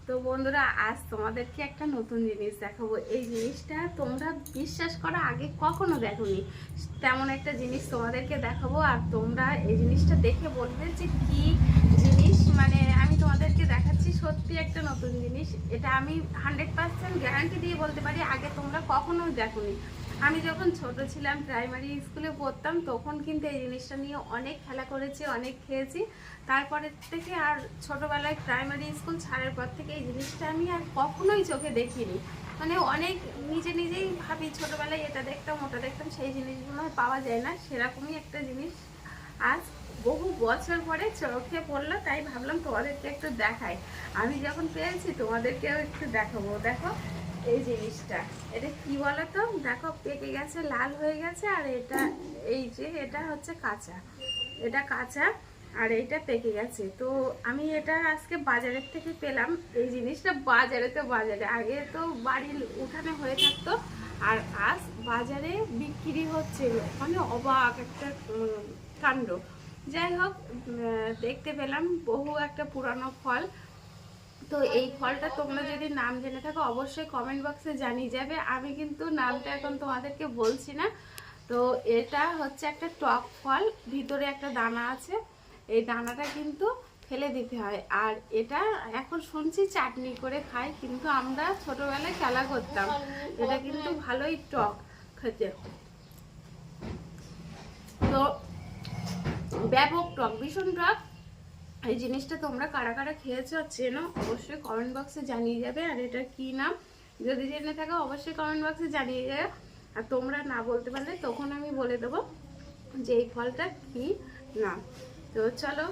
তো বন্ধুরা, আজ তোমাদেরকে একটা নতুন জিনিস দেখাবো। এই জিনিসটা তোমরা বিশ্বাস করো আগে কখনো দেখোনি, তেমন একটা জিনিস তোমাদেরকে দেখাবো। আর তোমরা এই জিনিসটা দেখে বলবে যে কি জিনিস। মানে আমি তোমাদেরকে দেখাচ্ছি সত্যি একটা নতুন জিনিস। এটা আমি 100% গ্যারান্টি দিয়ে বলতে পারি আগে তোমরা কখনো দেখোনি। আমি যখন ছোট ছিলাম, প্রাইমারি স্কুলে পড়তাম, তখন কিন্তু এই জিনিসটা নিয়ে অনেক খেলা করেছি, অনেক খেয়েছি। তারপরের থেকে আর ছোটোবেলায় প্রাইমারি স্কুল ছাড়ার পর থেকে এই জিনিসটা আমি আর কখনোই চোখে দেখিনি। মানে অনেক নিজেই ভাবি ছোটোবেলায় এটা দেখতাম ওটা দেখতাম, সেই জিনিসগুলো পাওয়া যায় না। সেরকমই একটা জিনিস আজ বহু বছর পরে চোখে পড়লো, তাই ভাবলাম তোমাদেরকে একটু দেখাই। আমি যখন পেয়েছি তোমাদেরকেও একটু দেখাবো। দেখো এই জিনিসটা, এটা কি বলো তো? দেখো পেকে গেছে, লাল হয়ে গেছে। আর এটা এই যে এটা হচ্ছে কাঁচা, এটা কাঁচা আর এইটা পেকে গেছে। তো আমি এটা আজকে বাজারের থেকে পেলাম। এই জিনিসটা বাজারে আগে তো বাড়ির উঠানে হয়ে থাকতো, আর আজ বাজারে বিক্রি হচ্ছে। মানে অবাক একটা কাণ্ড। যাই হোক, দেখতে পেলাম বহু একটা পুরানো ফল। তো এই ফলটা তোমরা যদি নাম জেনে থাকো অবশ্যই কমেন্ট বক্সে জানিয়ে যাবে। আমি কিন্তু নামটা এখন তোমাদেরকে বলছি না। তো এটা হচ্ছে একটা টক ফল, ভিতরে একটা দানা আছে। এই দানাটা কিন্তু ফেলে দিতে হয়। আর এটা এখন শুনছি চাটনি করে খায়, কিন্তু আমরা ছোটবেলায় খেলা করতাম। এটা কিন্তু ভালোই টক খেতে। তো ব্যাপক টক, ভীষণ টক। এই জিনিসটা তোমরা কারা কারা খেয়েছো চেনো অবশ্যই কমেন্ট বক্সে জানিয়ে যাবে। আর এটা কি নাম যদি জেনে থাকো অবশ্যই কমেন্ট বক্সে জানিয়ে যাবে। আর তোমরা না বলতে পারলে তখন আমি বলে দেবো যে এই ফলটা কি নাম। তো চলো